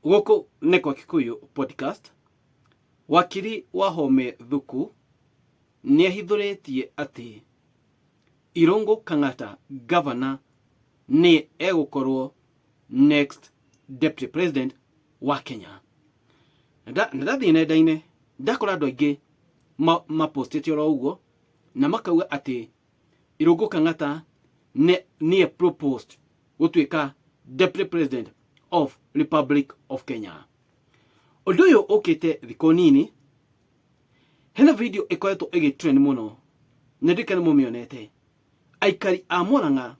Goko neko Kikuyu podcast. Wakili Wahome Thuku niahithuretie ati Irungu Kangata governor ni egukorwo next deputy president wa Kenya. Ndathi nenda-ini ndakora andu aingi mapostete oro uguo na makauga ati Irungu Kangata ni proposed gutuika deputy president of Republic of Kenya. Undu uyu ukite thiko nini hena video ikoretwo igitrend muno na ndikana mumionete aikari a Murang'a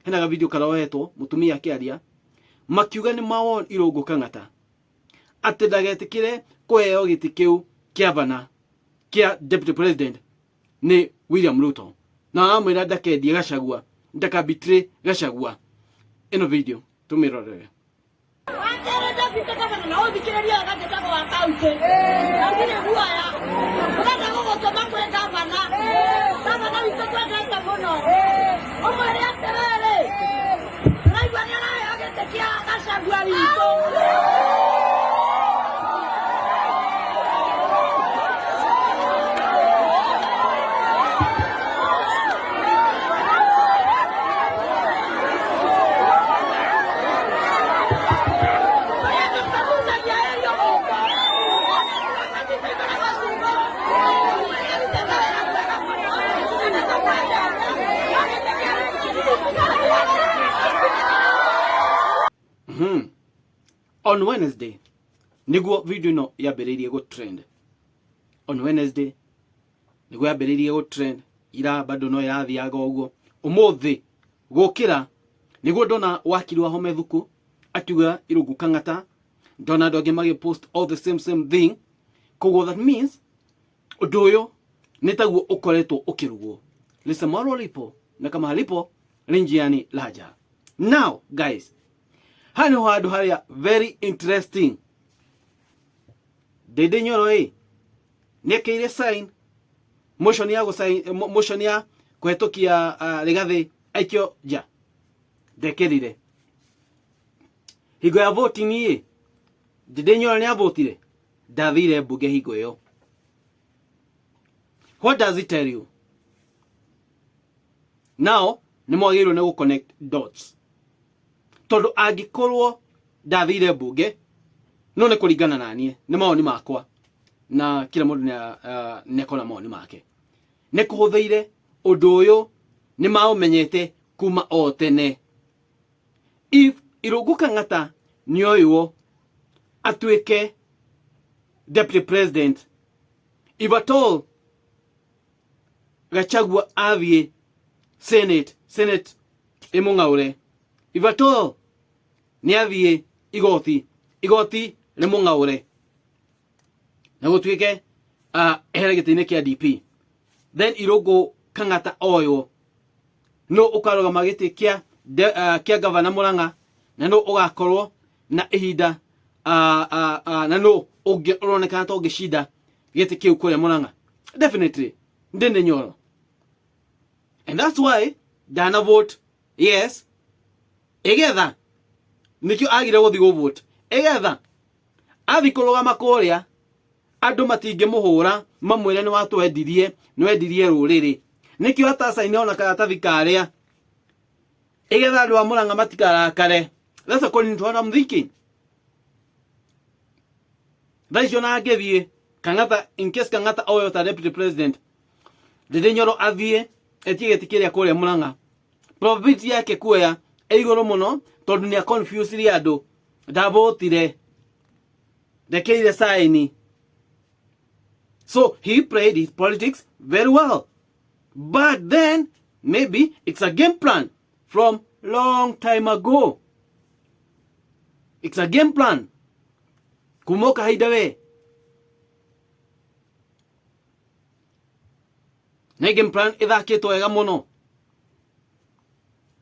hena ga video karaohetwo mutumia akiaria makiuga ni mawon Irungu Kangata ati ndagetikire kuheo giti kiu kia bana kia deputy president ni William Rûto na amwira ndakendie Gachagua ndakabitire Gachagua. Ino video tumirorere. On Wednesday, niguo video no yambiririe go trend. On Wednesday, niguo yambiririe go trend. Ira bado no irathiaga uguo. Umuthi gukira niguo ndona wakili Wahome Thuku akiuga Irungu Kangata, ndona andu angi magi post all the same thing. Koguo that means undu uyu nitaguo ukoretwo ukirugwo. Lisemaro lipo na kama halipo linjiani laja. Now guys, hano hadu haria very interesting. Dede Nyoro nekeire sign motion ya go sign motion ya kuhetokia Rigathi aikio ja dekerire higo ya vote Nîye. Dede Nyoro ni avotire ndathire mbunge higo yo. What does it tell you? Now ni mwagirwo ne go connect dots. Tondu angikorwo ndathire mbunge no ne kuringana na nie ni maoni makwa na kila mundu ne kona maoni make ne kuhuthiire undu uyu ni maumenyete kuma o tene. If Irungu Kangata ni oywo atuike deputy president, if at all Gachagua athie senate imungaure, if at all ni athie igoti limungaure na gutuike eheragitine kia DP, then Irungu Kangata oyo no ukaroga magiti kia governor Murang'a na no ugakorwo na ihinda na no uronekana to gishinda giti kiu kuria Murang'a. Definitely Dede Nyoro, and that's why Dana vote yes egetha nikio agire guthi go vote egetha athikoroga makoria andu matinge muhura mamwire ni watwendirie ruriri nikio atasaini ona karatathi karia egetha andu a Murang'a matikarakare. That's according to what I'm thinking. Thaisho na angethie Kangata, in case Kangata oyo ta deputy president, Dede Nyoro athie etigeti kiria kuria Murang'a, probability yake kuya iguru muno tondu ni a confuse ri andu ndavotire ndekeire saini. So he played his politics very well, but then maybe it's a game plan from long time ago. It's a game plan kumoka haidawe na game plan ithakitwo wega muno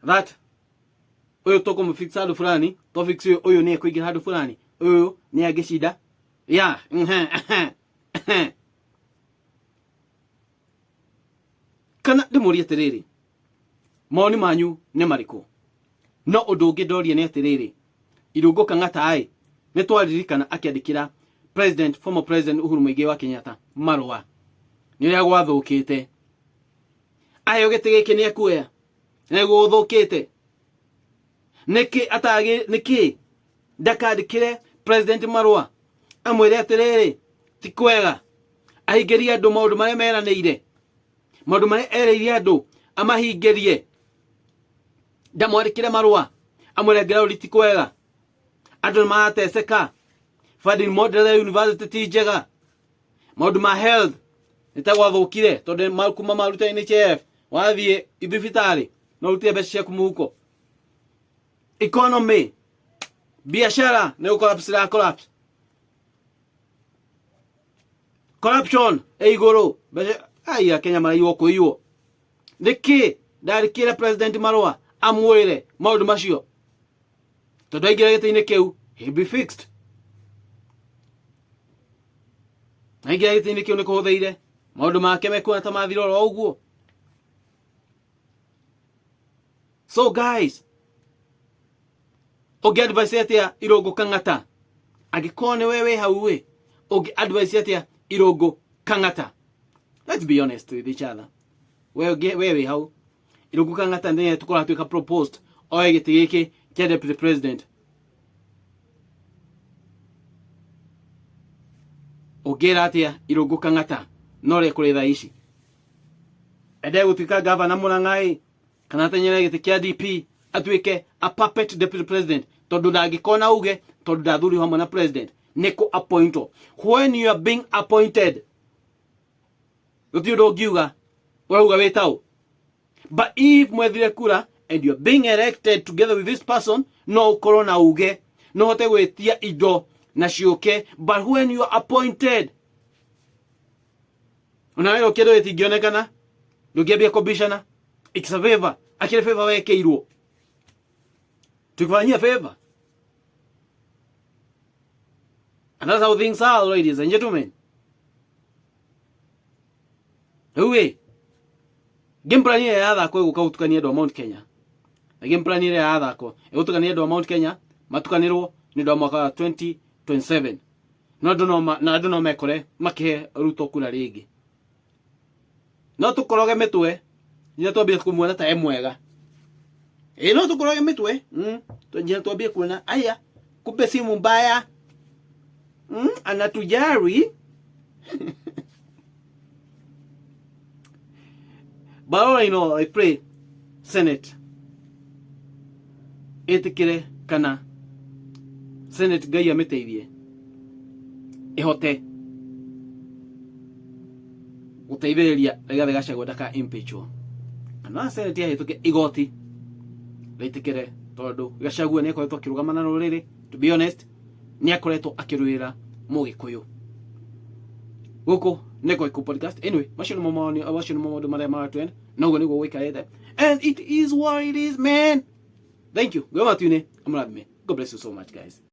that uyu tukumfixa handu fulani to fix uyu ni ekuingira handu fulani uyu ni agishinda ya kana ndimurie atiriri moni manyu ni mariku no undu ungi ndorie ni atiriri Irungu Kangata ai nĩ twaririkana akĩandĩkĩra former president Uhuru Muigai wa Kenyatta marũa nĩ ũrĩa gwathũkĩte. Aheo gĩtĩ gĩkĩ nĩ ekuoya nĩ gũthũkĩte. Nĩkĩ ndakandĩkĩre president marũa amwĩre atĩrĩrĩ ti kwega, ahingĩrie andũ maũndũ marĩa meranĩire, maũndũ marĩa ereire andũ amahingĩrie. Ndamwandĩkĩre marũa amwĩre Ngiraũri ti kwega, andũ nĩ marateceka, funding model ya university ti njega, maũndũ ma health nĩtagwathũkire tondũ kuma maruta NHF wathiĩ thibitarĩ no ũrutire mbeca ciaku mũhuko. Economy, biashara nĩ collapse. Corruption igũrũ, aya Kenya maraiywo kũiywo. Nĩkĩ ndarĩkĩra president marũa amwĩre maũndũ macio? Tondũ aingĩra gĩtĩ-inĩ kĩu he'll be fixed. Aingĩra gĩtĩ-inĩ kĩu nĩ kũhũthĩire, maũndũ make mekuona ta mathira oro ũguo. So guys, ũngĩ advice atĩa Irungu Kangata? Angĩkorwo nĩ wewe hau ũngĩ advice atĩa Irungu Kangata? Let's be honest with each other. Wewe hau Irungu Kangata ndiye tukora tuika proposed oye gĩtĩ gĩkĩ kĩa deputy president. Ũngĩra atĩa Irungu Kangata no rĩ kũrĩ thaa ici? Ende gũtuĩka governor Mũrang'a kana atenyere gĩtĩ kĩa DP atuĩke a puppet deputy president tondũ ndangĩkona uge tondũ ndathuri hamwe na president nĩkũ appointwo. When you are being appointed gũtirĩ ũndũ ũngiuga ũrauga wĩtaũ. But if mwethire kura and you are being elected together with this person, no ũkorwo na uge, no hote gwĩtia indo na ciũke. But when you are appointed, unawe kĩndũ gĩtingĩonekana ndũngĩambia kũbishana. It's a favor. Akĩrĩ favor wekĩirwo, tukifanyia favor. And that's how things are, ladies and gentlemen. Rĩu game plan ĩrĩa yathakwo ĩgũka gũtukania andũ a Mount Kenya, na game plan ĩrĩa yathakwo ĩgũtukania andũ a Mount Kenya matukanĩrwo nĩ ũndũ wa mwaka wa 2027. No andũ no mekore makĩhe Rûto kura rĩngĩ. No tũkoroge mĩtwe nĩ twambie kumuona ta mwega. No tũkoroge mĩtwe nĩ twambie kuona aya kumbe si mbaya. Anatujari. But all I know, I pray Senate etikire kana Senate Ngai amĩteithie ihote gũteithĩrĩria Rigathi Gachagua ndaka impeachwo. Na Senate yahĩtũke igoti rĩtĩkĩre tondũ Gachagua nĩ akoretwo akĩrũgama na rũrĩrĩ. To be honest, nĩ akoretwo akĩrũĩra Mũgĩkũyũ. Gũkũ nĩ Egûtuika podcast. Anyway, macio nĩ maũndũ marĩa maratwena na ũguo nĩguo gũikarĩte. And it is what it is, man. Thank you. God bless you so much, guys.